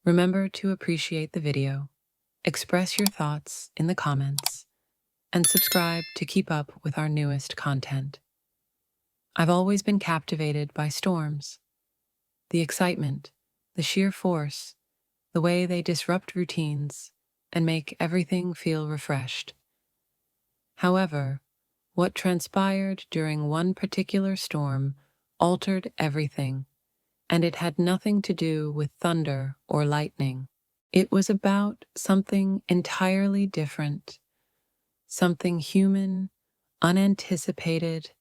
Remember to appreciate the video, express your thoughts in the comments, and subscribe to keep up with our newest content. I've always been captivated by storms. The excitement, the sheer force, the way they disrupt routines and make everything feel refreshed. However, what transpired during one particular storm altered everything, and it had nothing to do with thunder or lightning. It was about something entirely different, something human, unanticipated,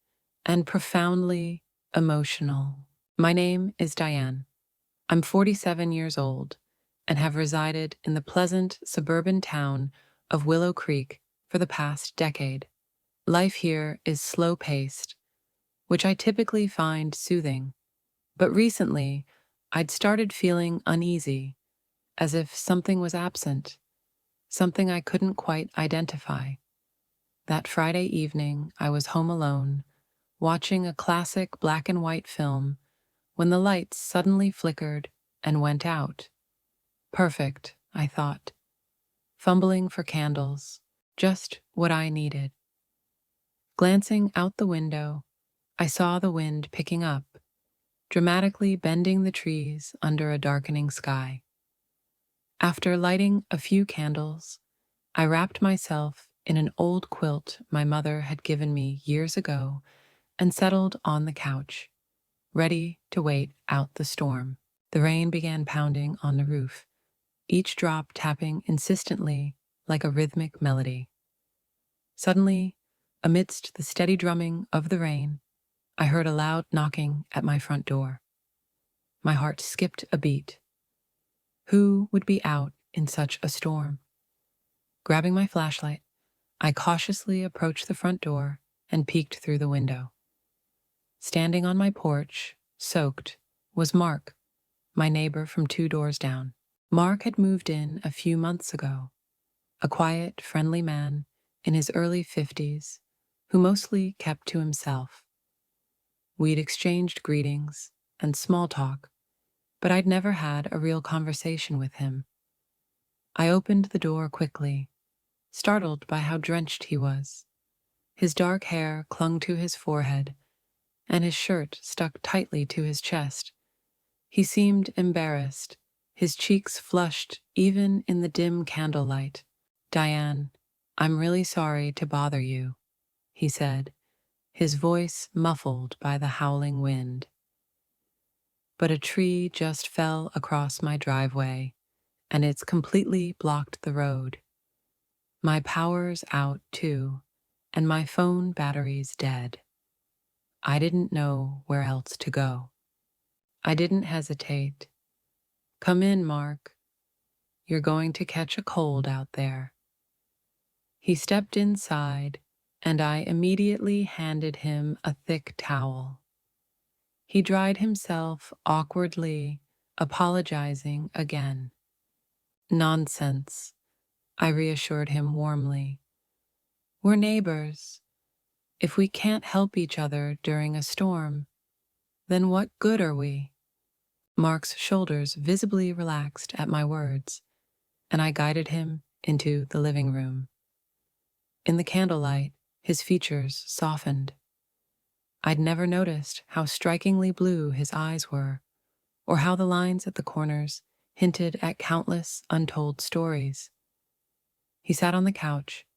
and profoundly emotional. My name is Diane. I'm 47 years old and have resided in the pleasant suburban town of Willow Creek for the past decade. Life here is slow-paced, which I typically find soothing, but recently I'd started feeling uneasy, as if something was absent, something I couldn't quite identify. That Friday evening, I was home alone, watching a classic black and white film, when the lights suddenly flickered and went out. Perfect, I thought. Fumbling for candles, just what I needed. Glancing out the window, I saw the wind picking up, dramatically bending the trees under a darkening sky. After lighting a few candles, I wrapped myself in an old quilt my mother had given me years ago and settled on the couch, ready to wait out the storm. The rain began pounding on the roof, each drop tapping insistently like a rhythmic melody. Suddenly, amidst the steady drumming of the rain, I heard a loud knocking at my front door. My heart skipped a beat. Who would be out in such a storm? Grabbing my flashlight, I cautiously approached the front door and peeked through the window. Standing on my porch, soaked, was Mark, my neighbor from 2 doors down. Mark had moved in a few months ago, a quiet, friendly man in his early 50s who mostly kept to himself. We'd exchanged greetings and small talk, but I'd never had a real conversation with him. I opened the door quickly, startled by how drenched he was. His dark hair clung to his forehead, and his shirt stuck tightly to his chest. He seemed embarrassed, his cheeks flushed even in the dim candlelight. "Diane, I'm really sorry to bother you," he said, his voice muffled by the howling wind. But a tree just fell across my driveway, and it's completely blocked the road. My power's out too, and my phone battery's dead. I didn't know where else to go. I didn't hesitate. "Come in, Mark. You're going to catch a cold out there." He stepped inside, and I immediately handed him a thick towel. He dried himself awkwardly, apologizing again. "Nonsense," I reassured him warmly. "We're neighbors. If we can't help each other during a storm, then what good are we?" Mark's shoulders visibly relaxed at my words, and I guided him into the living room. In the candlelight, his features softened. I'd never noticed how strikingly blue his eyes were, or how the lines at the corners hinted at countless untold stories. He sat on the couch,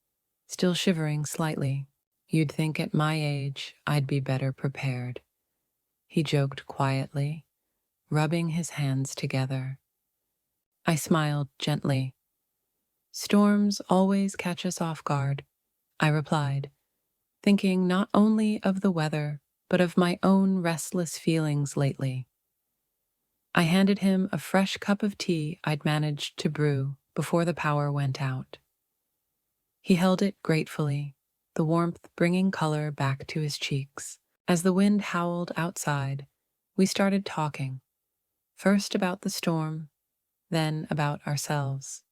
still shivering slightly. "You'd think at my age I'd be better prepared," he joked quietly, rubbing his hands together. I smiled gently. "Storms always catch us off guard," I replied, thinking not only of the weather, but of my own restless feelings lately. I handed him a fresh cup of tea I'd managed to brew before the power went out. He held it gratefully, the warmth bringing color back to his cheeks. As the wind howled outside, we started talking, first about the storm, then about ourselves.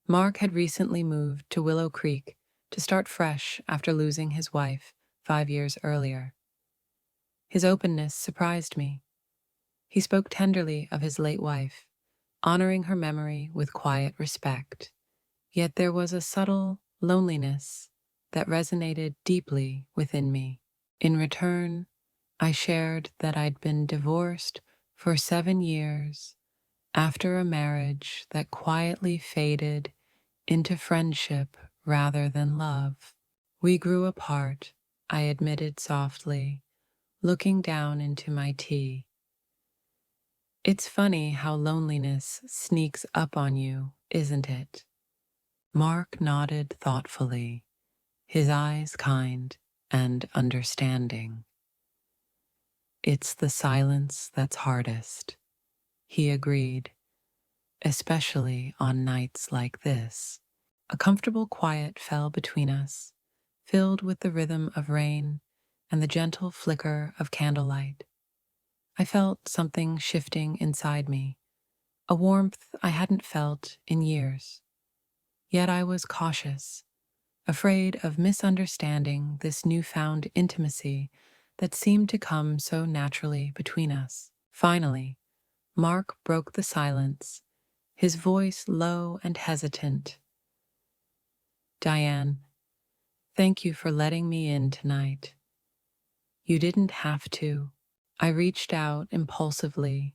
Mark had recently moved to Willow Creek to start fresh after losing his wife 5 years earlier. His openness surprised me. He spoke tenderly of his late wife, honoring her memory with quiet respect. Yet there was a subtle loneliness that resonated deeply within me. In return, I shared that I'd been divorced for 7 years after a marriage that quietly faded into friendship rather than love. We grew apart, I admitted softly, looking down into my tea. It's funny how loneliness sneaks up on you, isn't it? Mark nodded thoughtfully, his eyes kind and understanding. It's the silence that's hardest, he agreed, especially on nights like this. A comfortable quiet fell between us, filled with the rhythm of rain and the gentle flicker of candlelight. I felt something shifting inside me, a warmth I hadn't felt in years. Yet I was cautious, afraid of misunderstanding this newfound intimacy that seemed to come so naturally between us. Finally, Mark broke the silence, his voice low and hesitant. Diane, thank you for letting me in tonight. You didn't have to. I reached out impulsively,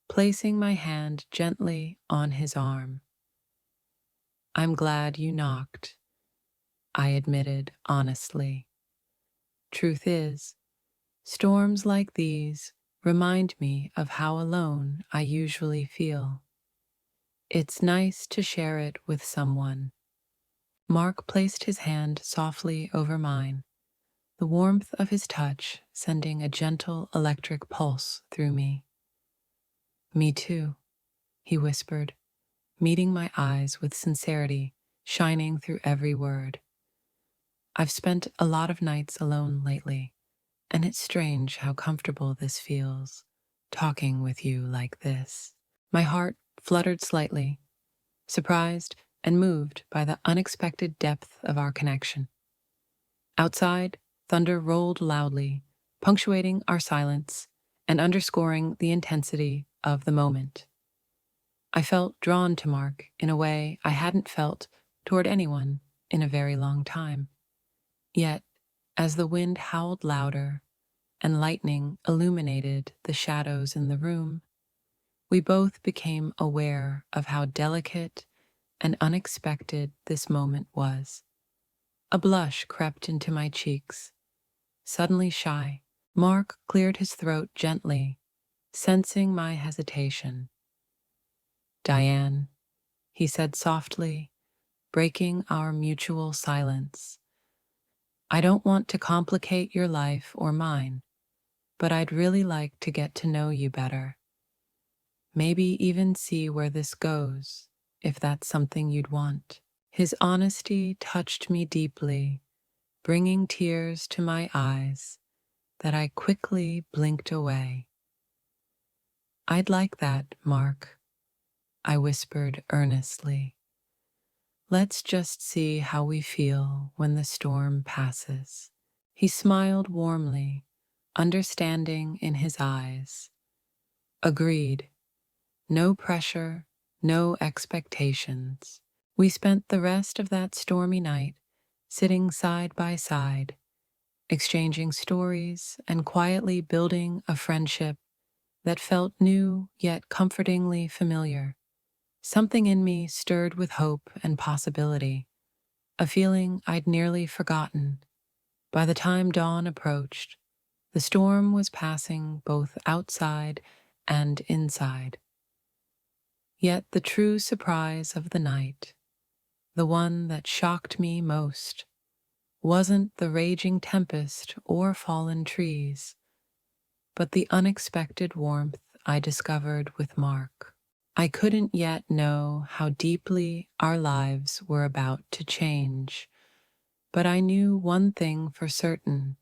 placing my hand gently on his arm. I'm glad you knocked, I admitted honestly. Truth is, storms like these remind me of how alone I usually feel. It's nice to share it with someone. Mark placed his hand softly over mine, the warmth of his touch sending a gentle electric pulse through me. Me too, he whispered, meeting my eyes with sincerity shining through every word. I've spent a lot of nights alone lately, and it's strange how comfortable this feels, talking with you like this. My heart fluttered slightly, surprised and moved by the unexpected depth of our connection. Outside, thunder rolled loudly, punctuating our silence and underscoring the intensity of the moment. I felt drawn to Mark in a way I hadn't felt toward anyone in a very long time. Yet, as the wind howled louder and lightning illuminated the shadows in the room, we both became aware of how delicate and unexpected this moment was. A blush crept into my cheeks. Suddenly shy, Mark cleared his throat gently, sensing my hesitation. Diane, he said softly, breaking our mutual silence. I don't want to complicate your life or mine, but I'd really like to get to know you better. Maybe even see where this goes, if that's something you'd want. His honesty touched me deeply, bringing tears to my eyes that I quickly blinked away. I'd like that, Mark, I whispered earnestly. Let's just see how we feel when the storm passes. He smiled warmly, understanding in his eyes. Agreed. No pressure, no expectations. We spent the rest of that stormy night sitting side by side, exchanging stories and quietly building a friendship that felt new yet comfortingly familiar. Something in me stirred with hope and possibility, a feeling I'd nearly forgotten. By the time dawn approached, the storm was passing both outside and inside. Yet the true surprise of the night, the one that shocked me most, wasn't the raging tempest or fallen trees, but the unexpected warmth I discovered with Mark. I couldn't yet know how deeply our lives were about to change, but I knew one thing for certain.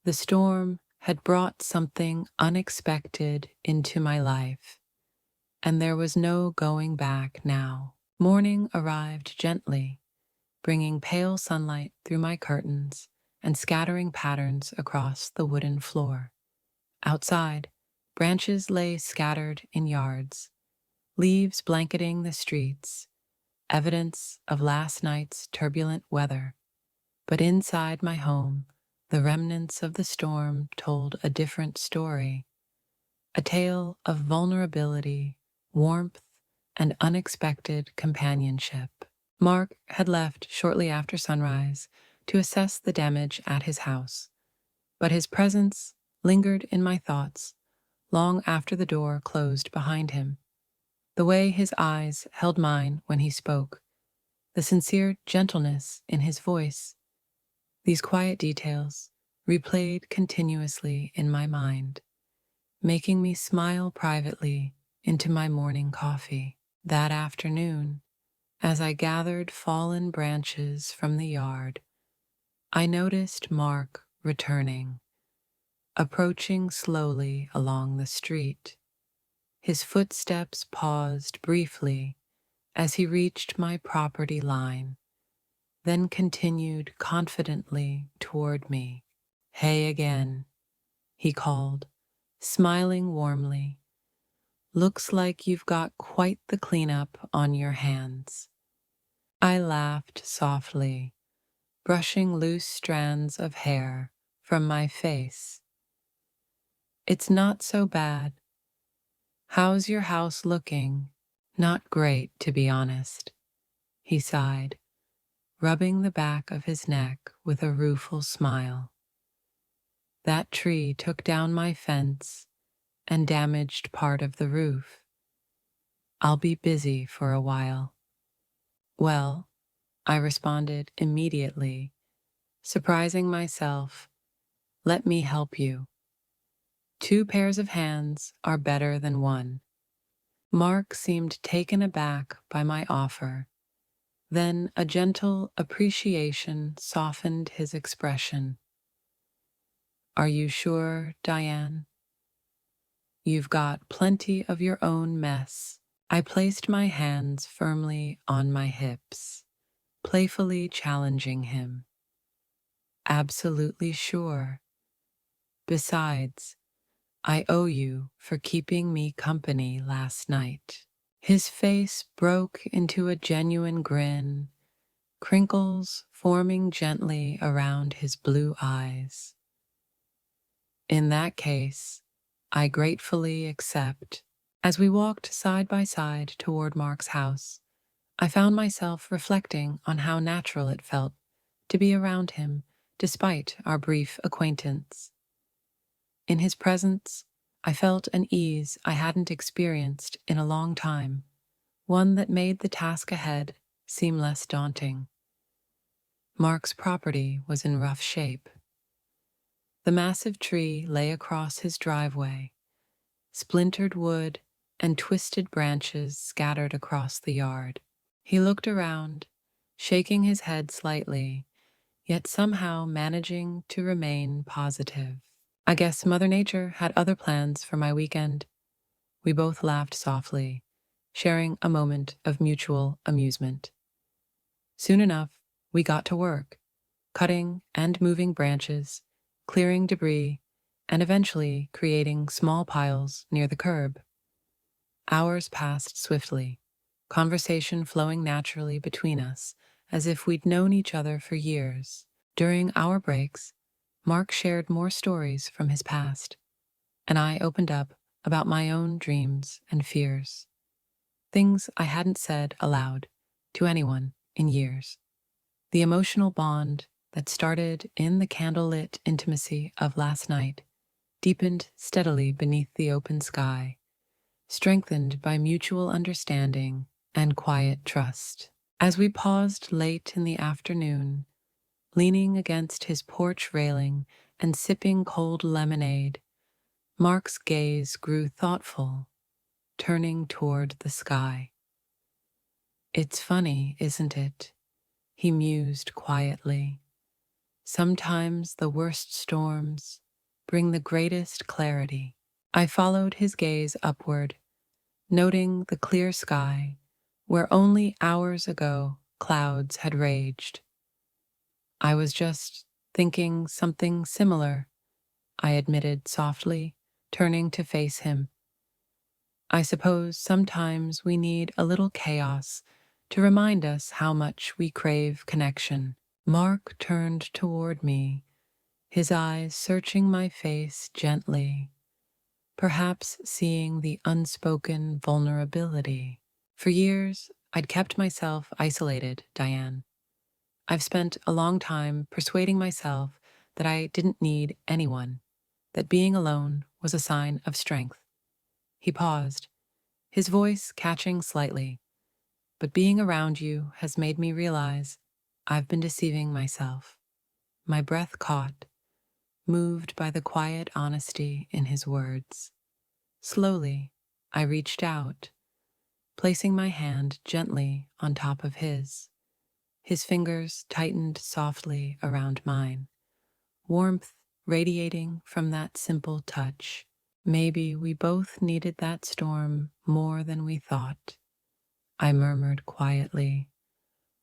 The storm had brought something unexpected into my life, and there was no going back now. Morning arrived gently, bringing pale sunlight through my curtains and scattering patterns across the wooden floor. Outside, branches lay scattered in yards, leaves blanketing the streets, evidence of last night's turbulent weather. But inside my home, the remnants of the storm told a different story, a tale of vulnerability, warmth, and unexpected companionship. Mark had left shortly after sunrise to assess the damage at his house, but his presence lingered in my thoughts long after the door closed behind him. The way his eyes held mine when he spoke, the sincere gentleness in his voice, these quiet details replayed continuously in my mind, making me smile privately into my morning coffee. That afternoon, as I gathered fallen branches from the yard, I noticed Mark returning, approaching slowly along the street. His footsteps paused briefly as he reached my property line, then continued confidently toward me. "Hey again," he called, smiling warmly. "Looks like you've got quite the cleanup on your hands." I laughed softly, brushing loose strands of hair from my face. "It's not so bad. How's your house looking?" "Not great, to be honest," he sighed, rubbing the back of his neck with a rueful smile. "That tree took down my fence and damaged part of the roof. I'll be busy for a while." "Well," I responded immediately, surprising myself, "let me help you. Two pairs of hands are better than one." Mark seemed taken aback by my offer. Then a gentle appreciation softened his expression. "Are you sure, Diane? You've got plenty of your own mess." I placed my hands firmly on my hips, playfully challenging him. "Absolutely sure. Besides, I owe you for keeping me company last night." His face broke into a genuine grin, crinkles forming gently around his blue eyes. "In that case, I gratefully accept." As we walked side by side toward Mark's house, I found myself reflecting on how natural it felt to be around him despite our brief acquaintance. In his presence, I felt an ease I hadn't experienced in a long time, one that made the task ahead seem less daunting. Mark's property was in rough shape. The massive tree lay across his driveway, splintered wood and twisted branches scattered across the yard. He looked around, shaking his head slightly, yet somehow managing to remain positive. "I guess Mother Nature had other plans for my weekend." We both laughed softly, sharing a moment of mutual amusement. Soon enough, we got to work, cutting and moving branches, clearing debris, and eventually creating small piles near the curb. Hours passed swiftly, conversation flowing naturally between us as if we'd known each other for years. During our breaks, Mark shared more stories from his past, and I opened up about my own dreams and fears, things I hadn't said aloud to anyone in years. The emotional bond that started in the candlelit intimacy of last night deepened steadily beneath the open sky, strengthened by mutual understanding and quiet trust. As we paused late in the afternoon, leaning against his porch railing and sipping cold lemonade, Mark's gaze grew thoughtful, turning toward the sky. "It's funny, isn't it?" he mused quietly. "Sometimes the worst storms bring the greatest clarity." I followed his gaze upward, noting the clear sky where only hours ago clouds had raged. "I was just thinking something similar," I admitted softly, turning to face him. I suppose sometimes we need a little chaos to remind us how much we crave connection. Mark turned toward me, his eyes searching my face gently, perhaps seeing the unspoken vulnerability. For years, I'd kept myself isolated, Diane. I've spent a long time persuading myself that I didn't need anyone, that being alone was a sign of strength. He paused, his voice catching slightly. But being around you has made me realize I've been deceiving myself. My breath caught, moved by the quiet honesty in his words. Slowly, I reached out, placing my hand gently on top of his. His fingers tightened softly around mine, warmth radiating from that simple touch. Maybe we both needed that storm more than we thought, I murmured quietly,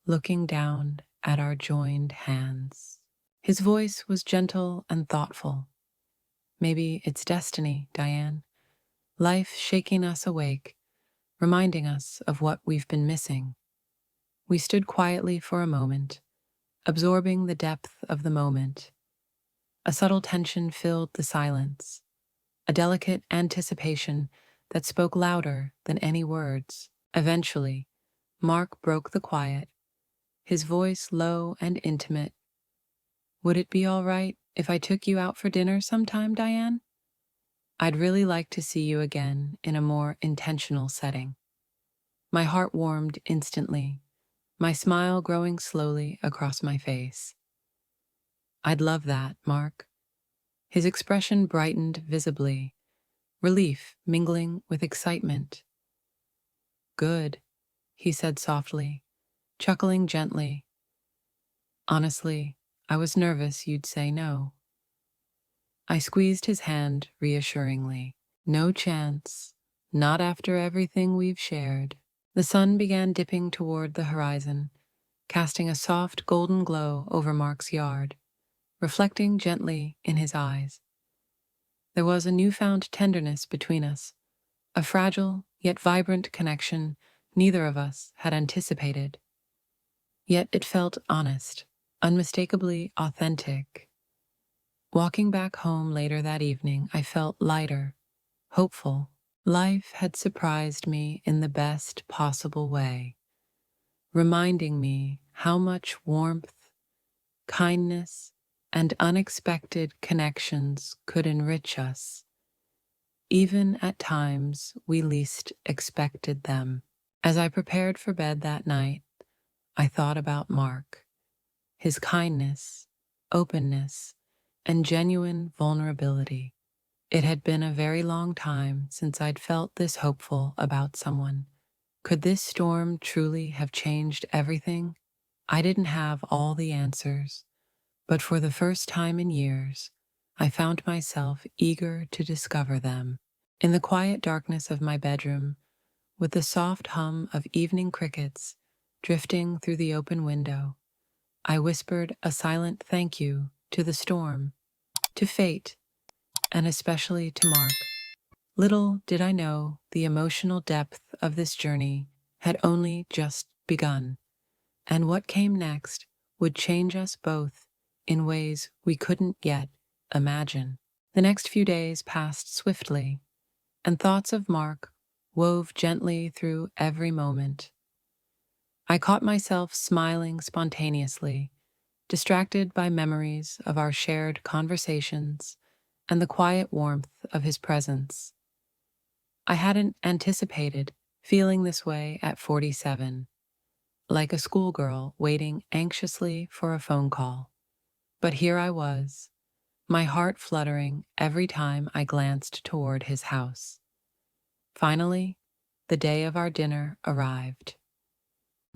looking down at our joined hands. His voice was gentle and thoughtful. Maybe it's destiny, Diane. Life shaking us awake, reminding us of what we've been missing. We stood quietly for a moment, absorbing the depth of the moment. A subtle tension filled the silence, a delicate anticipation that spoke louder than any words. Eventually, Mark broke the quiet, his voice low and intimate. Would it be all right if I took you out for dinner sometime, Diane? I'd really like to see you again in a more intentional setting. My heart warmed instantly, my smile growing slowly across my face. I'd love that, Mark. His expression brightened visibly, relief mingling with excitement. Good, he said softly, chuckling gently. Honestly, I was nervous you'd say no. I squeezed his hand reassuringly. No chance, not after everything we've shared. The sun began dipping toward the horizon, casting a soft golden glow over Mark's yard, reflecting gently in his eyes. There was a newfound tenderness between us, a fragile yet vibrant connection neither of us had anticipated. Yet it felt honest, unmistakably authentic. Walking back home later that evening, I felt lighter, hopeful. Life had surprised me in the best possible way, reminding me how much warmth, kindness, and unexpected connections could enrich us, even at times we least expected them. As I prepared for bed that night, I thought about Mark, his kindness, openness, and genuine vulnerability. It had been a very long time since I'd felt this hopeful about someone. Could this storm truly have changed everything? I didn't have all the answers, but for the first time in years, I found myself eager to discover them. In the quiet darkness of my bedroom, with the soft hum of evening crickets drifting through the open window, I whispered a silent thank you to the storm, to fate, and especially to Mark. Little did I know the emotional depth of this journey had only just begun, and what came next would change us both in ways we couldn't yet imagine. The next few days passed swiftly, and thoughts of Mark wove gently through every moment. I caught myself smiling spontaneously, distracted by memories of our shared conversations and the quiet warmth of his presence. I hadn't anticipated feeling this way at 47, like a schoolgirl waiting anxiously for a phone call. But here I was, my heart fluttering every time I glanced toward his house. Finally, the day of our dinner arrived.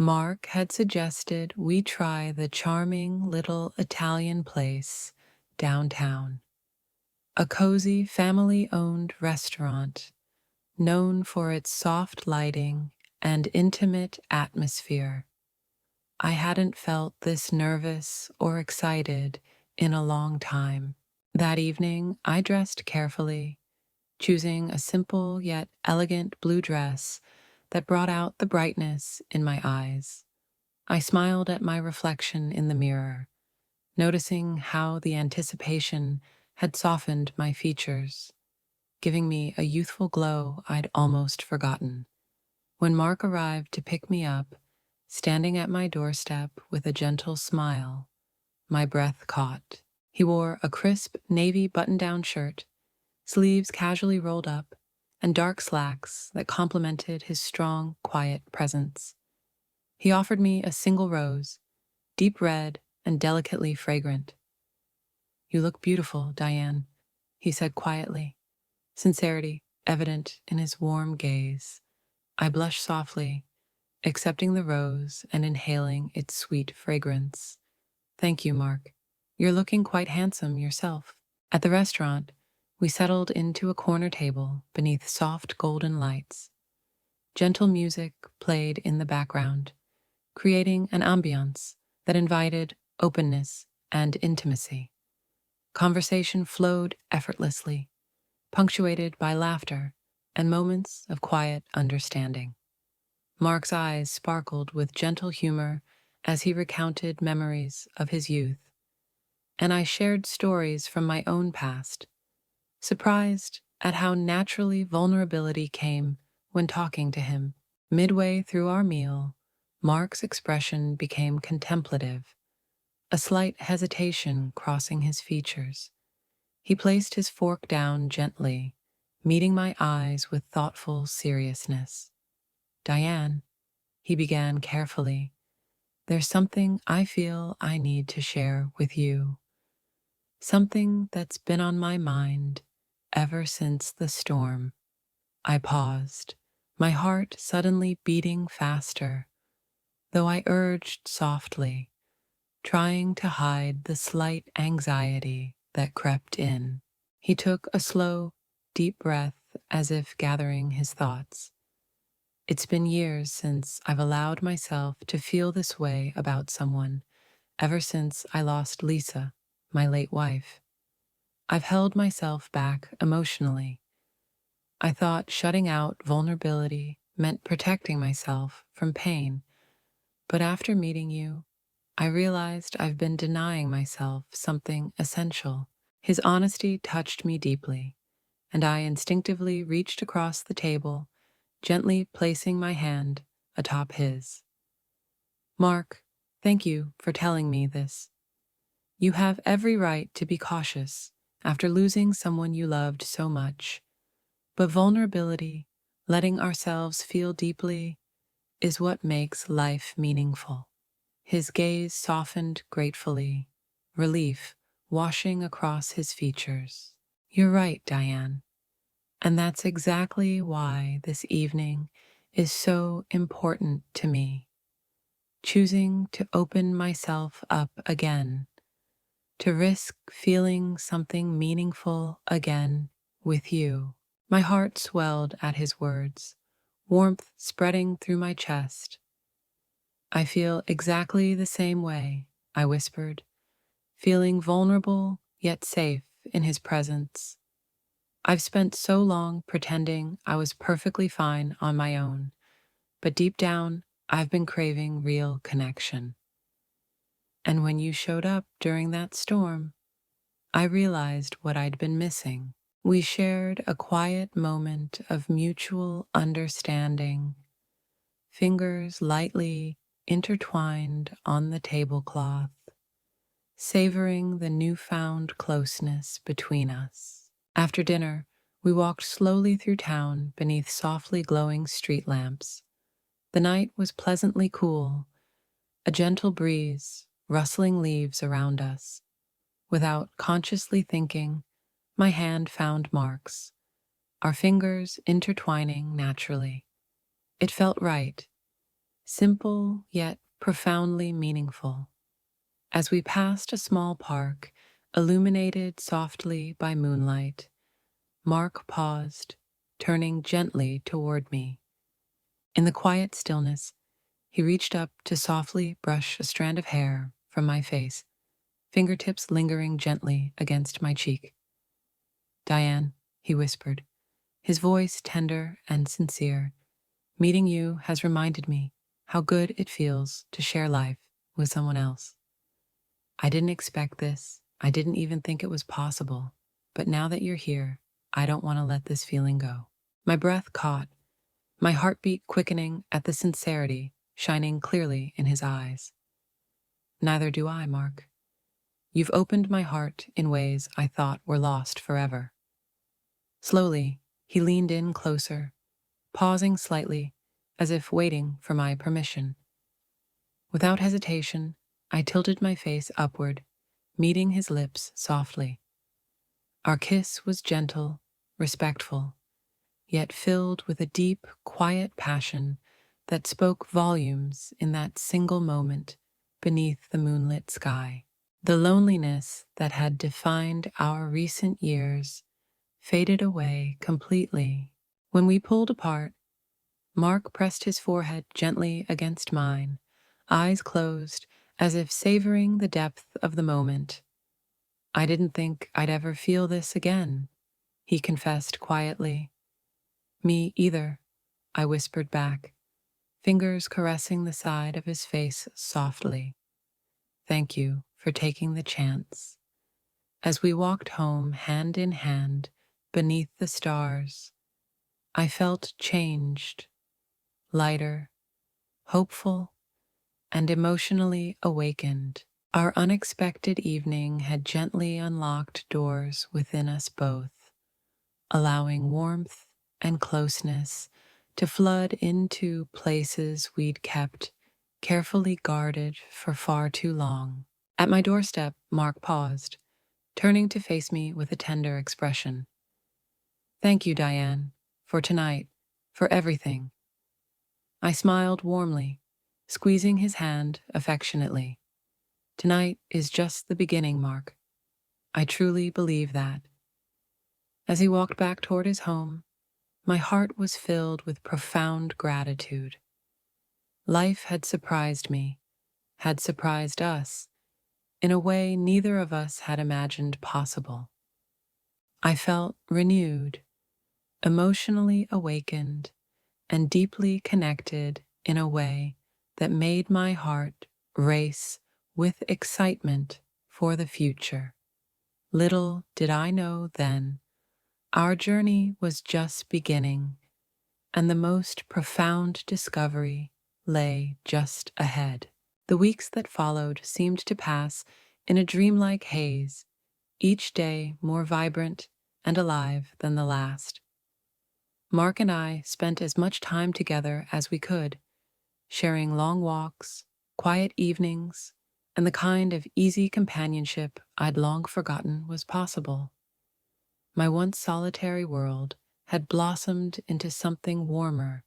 Mark had suggested we try the charming little Italian place downtown, a cozy family-owned restaurant known for its soft lighting and intimate atmosphere. I hadn't felt this nervous or excited in a long time. That evening, I dressed carefully, choosing a simple yet elegant blue dress that brought out the brightness in my eyes. I smiled at my reflection in the mirror, noticing how the anticipation had softened my features, giving me a youthful glow I'd almost forgotten. When Mark arrived to pick me up, standing at my doorstep with a gentle smile, my breath caught. He wore a crisp navy button-down shirt, sleeves casually rolled up, and dark slacks that complemented his strong, quiet presence. He offered me a single rose, deep red and delicately fragrant. "You look beautiful, Diane," he said quietly, sincerity evident in his warm gaze. I blushed softly, accepting the rose and inhaling its sweet fragrance. "Thank you, Mark. You're looking quite handsome yourself." At the restaurant, we settled into a corner table beneath soft golden lights. Gentle music played in the background, creating an ambiance that invited openness and intimacy. Conversation flowed effortlessly, punctuated by laughter and moments of quiet understanding. Mark's eyes sparkled with gentle humor as he recounted memories of his youth, and I shared stories from my own past, surprised at how naturally vulnerability came when talking to him. Midway through our meal, Mark's expression became contemplative, a slight hesitation crossing his features. He placed his fork down gently, meeting my eyes with thoughtful seriousness. "Diane," he began carefully, "there's something I feel I need to share with you. Something that's been on my mind ever since the storm." I paused, my heart suddenly beating faster, though I urged softly, trying to hide the slight anxiety that crept in. He took a slow, deep breath as if gathering his thoughts. "It's been years since I've allowed myself to feel this way about someone, ever since I lost Lisa, my late wife. I've held myself back emotionally. I thought shutting out vulnerability meant protecting myself from pain, but after meeting you, I realized I've been denying myself something essential." His honesty touched me deeply, and I instinctively reached across the table, gently placing my hand atop his. "Mark, thank you for telling me this. You have every right to be cautious after losing someone you loved so much, but vulnerability, letting ourselves feel deeply, is what makes life meaningful." His gaze softened gratefully, relief washing across his features. "You're right, Diane. And that's exactly why this evening is so important to me. Choosing to open myself up again, to risk feeling something meaningful again with you." My heart swelled at his words, warmth spreading through my chest. "I feel exactly the same way," I whispered, feeling vulnerable yet safe in his presence. "I've spent so long pretending I was perfectly fine on my own, but deep down, I've been craving real connection. And when you showed up during that storm, I realized what I'd been missing." We shared a quiet moment of mutual understanding, fingers lightly intertwined on the tablecloth, savoring the newfound closeness between us. After dinner, we walked slowly through town beneath softly glowing street lamps. The night was pleasantly cool, a gentle breeze rustling leaves around us. Without consciously thinking, my hand found Mark's, our fingers intertwining naturally. It felt right, simple yet profoundly meaningful. As we passed a small park, illuminated softly by moonlight, Mark paused, turning gently toward me. In the quiet stillness, he reached up to softly brush a strand of hair from my face, fingertips lingering gently against my cheek. "Diane," he whispered, his voice tender and sincere. Meeting you has reminded me how good it feels to share life with someone else. I didn't expect this. I didn't even think it was possible. But now that you're here, I don't want to let this feeling go. My breath caught, my heartbeat quickening at the sincerity shining clearly in his eyes. Neither do I, Mark. You've opened my heart in ways I thought were lost forever. Slowly, he leaned in closer, pausing slightly, as if waiting for my permission. Without hesitation, I tilted my face upward, meeting his lips softly. Our kiss was gentle, respectful, yet filled with a deep, quiet passion that spoke volumes in that single moment beneath the moonlit sky. The loneliness that had defined our recent years faded away completely. When we pulled apart, Mark pressed his forehead gently against mine, eyes closed, as if savoring the depth of the moment. I didn't think I'd ever feel this again, he confessed quietly. Me either, I whispered back, fingers caressing the side of his face softly. Thank you for taking the chance. As we walked home hand in hand beneath the stars, I felt changed, lighter, hopeful, and emotionally awakened. Our unexpected evening had gently unlocked doors within us both, allowing warmth and closeness to flood into places we'd kept carefully guarded for far too long. At my doorstep, Mark paused, turning to face me with a tender expression. Thank you, Diane, for tonight, for everything. I smiled warmly, squeezing his hand affectionately. Tonight is just the beginning, Mark. I truly believe that. As he walked back toward his home, my heart was filled with profound gratitude. Life had surprised me, had surprised us, in a way neither of us had imagined possible. I felt renewed, emotionally awakened, and deeply connected in a way that made my heart race with excitement for the future. Little did I know then, our journey was just beginning, and the most profound discovery lay just ahead. The weeks that followed seemed to pass in a dreamlike haze, each day more vibrant and alive than the last. Mark and I spent as much time together as we could, sharing long walks, quiet evenings, and the kind of easy companionship I'd long forgotten was possible. My once solitary world had blossomed into something warmer,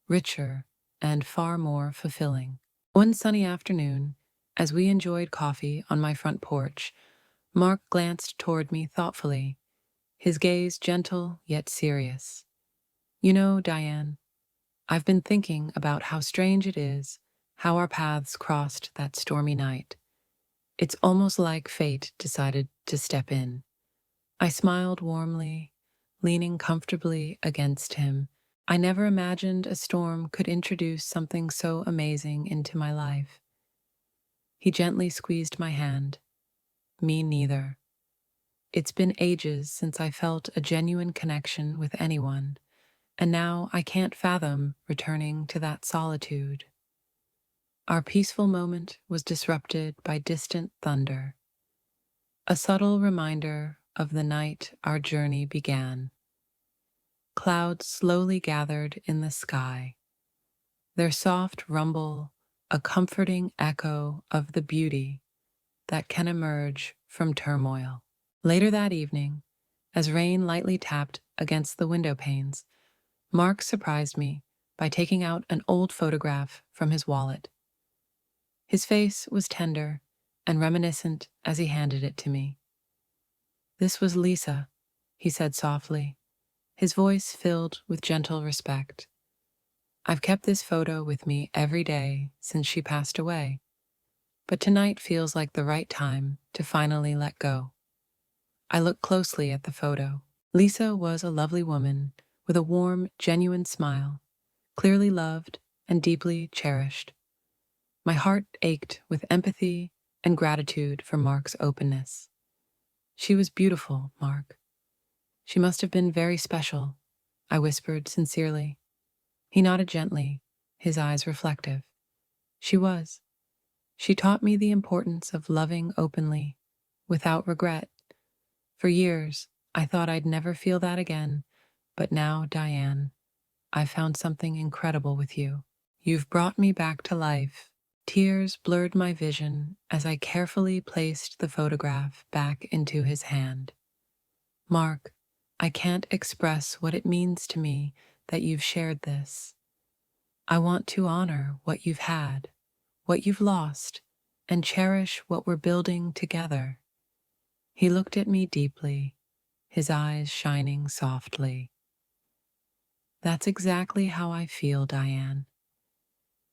richer, and far more fulfilling. One sunny afternoon, as we enjoyed coffee on my front porch, Mark glanced toward me thoughtfully, his gaze gentle yet serious. You know, Diane, I've been thinking about how strange it is how our paths crossed that stormy night. It's almost like fate decided to step in. I smiled warmly, leaning comfortably against him. I never imagined a storm could introduce something so amazing into my life. He gently squeezed my hand. Me neither. It's been ages since I felt a genuine connection with anyone, and now I can't fathom returning to that solitude. Our peaceful moment was disrupted by distant thunder, a subtle reminder of the night our journey began. Clouds slowly gathered in the sky, their soft rumble a comforting echo of the beauty that can emerge from turmoil. Later that evening, as rain lightly tapped against the window panes, Mark surprised me by taking out an old photograph from his wallet. His face was tender and reminiscent as he handed it to me. This was Lisa, he said softly, his voice filled with gentle respect. I've kept this photo with me every day since she passed away, but tonight feels like the right time to finally let go. I looked closely at the photo. Lisa was a lovely woman with a warm, genuine smile, clearly loved and deeply cherished. My heart ached with empathy and gratitude for Mark's openness. She was beautiful, Mark. She must have been very special, I whispered sincerely. He nodded gently, his eyes reflective. She was. She taught me the importance of loving openly, without regret. For years, I thought I'd never feel that again, but now, Diane, I've found something incredible with you. You've brought me back to life. Tears blurred my vision as I carefully placed the photograph back into his hand. Mark, I can't express what it means to me that you've shared this. I want to honor what you've had, what you've lost, and cherish what we're building together. He looked at me deeply, his eyes shining softly. That's exactly how I feel, Diane.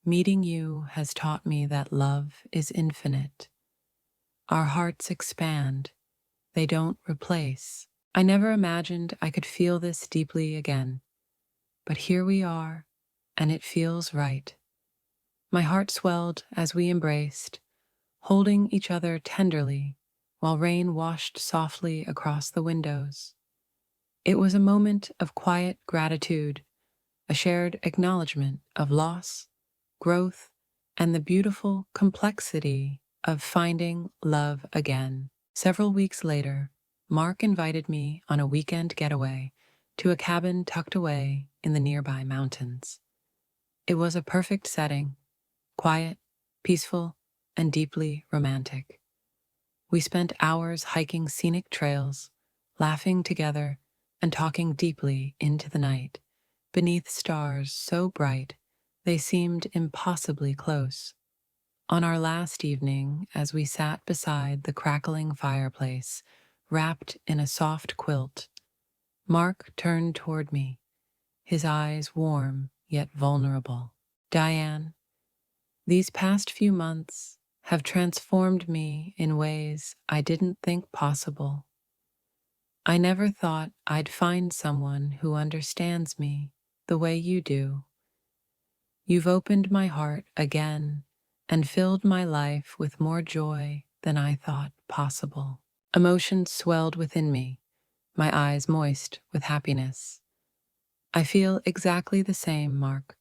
Meeting you has taught me that love is infinite. Our hearts expand, they don't replace. I never imagined I could feel this deeply again, but here we are, and it feels right. My heart swelled as we embraced, holding each other tenderly while rain washed softly across the windows. It was a moment of quiet gratitude, a shared acknowledgement of loss, growth, and the beautiful complexity of finding love again. Several weeks later, Mark invited me on a weekend getaway to a cabin tucked away in the nearby mountains. It was a perfect setting, quiet, peaceful, and deeply romantic. We spent hours hiking scenic trails, laughing together, and talking deeply into the night, beneath stars so bright they seemed impossibly close. On our last evening, as we sat beside the crackling fireplace, wrapped in a soft quilt, Mark turned toward me, his eyes warm yet vulnerable. Diane, these past few months have transformed me in ways I didn't think possible. I never thought I'd find someone who understands me the way you do. You've opened my heart again and filled my life with more joy than I thought possible. Emotions swelled within me, my eyes moist with happiness. I feel exactly the same, Mark.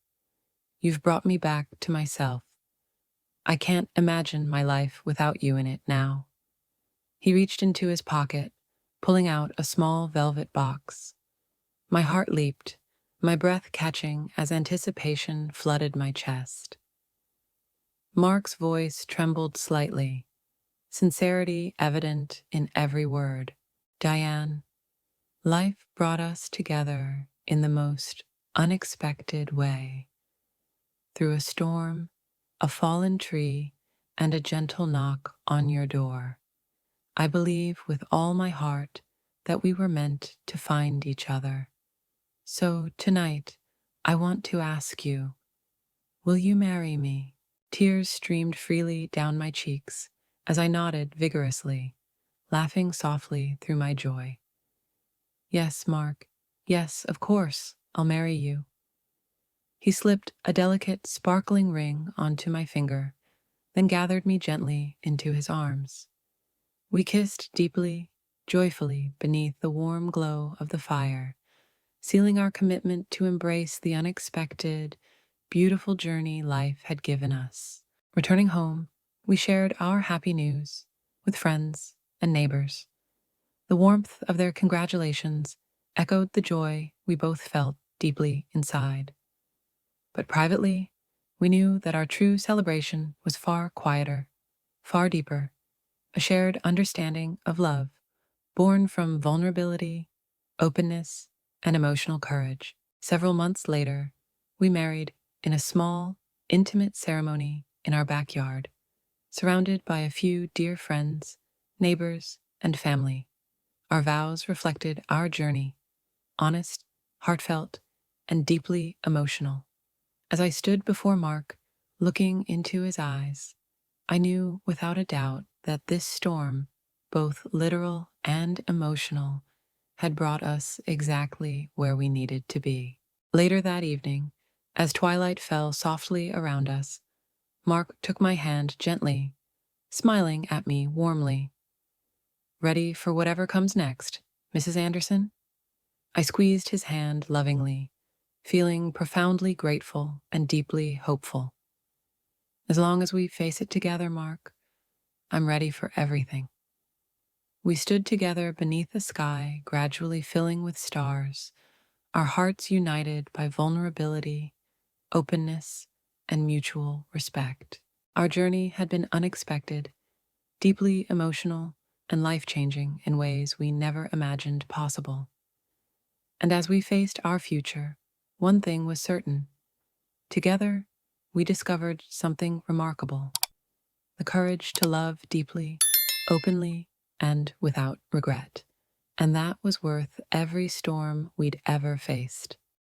You've brought me back to myself. I can't imagine my life without you in it now. He reached into his pocket, pulling out a small velvet box. My heart leaped, my breath catching as anticipation flooded my chest. Mark's voice trembled slightly, sincerity evident in every word. Diane, life brought us together in the most unexpected way. Through a storm, a fallen tree, and a gentle knock on your door. I believe with all my heart that we were meant to find each other. So tonight, I want to ask you, will you marry me? Tears streamed freely down my cheeks as I nodded vigorously, laughing softly through my joy. Yes, Mark. Yes, of course, I'll marry you. He slipped a delicate, sparkling ring onto my finger, then gathered me gently into his arms. We kissed deeply, joyfully beneath the warm glow of the fire, sealing our commitment to embrace the unexpected, beautiful journey life had given us. Returning home, we shared our happy news with friends and neighbors. The warmth of their congratulations echoed the joy we both felt deeply inside. But privately, we knew that our true celebration was far quieter, far deeper, a shared understanding of love, born from vulnerability, openness, and emotional courage. Several months later, we married in a small, intimate ceremony in our backyard, surrounded by a few dear friends, neighbors, and family. Our vows reflected our journey, honest, heartfelt, and deeply emotional. As I stood before Mark, looking into his eyes, I knew without a doubt that this storm, both literal and emotional, had brought us exactly where we needed to be. Later that evening, as twilight fell softly around us, Mark took my hand gently, smiling at me warmly. "Ready for whatever comes next, Mrs. Anderson?" I squeezed his hand lovingly, feeling profoundly grateful and deeply hopeful. "As long as we face it together, Mark, I'm ready for everything." We stood together beneath a sky gradually filling with stars, our hearts united by vulnerability, openness, and mutual respect. Our journey had been unexpected, deeply emotional, and life-changing in ways we never imagined possible. And as we faced our future, one thing was certain. Together, we discovered something remarkable: the courage to love deeply, openly, and without regret. And that was worth every storm we'd ever faced.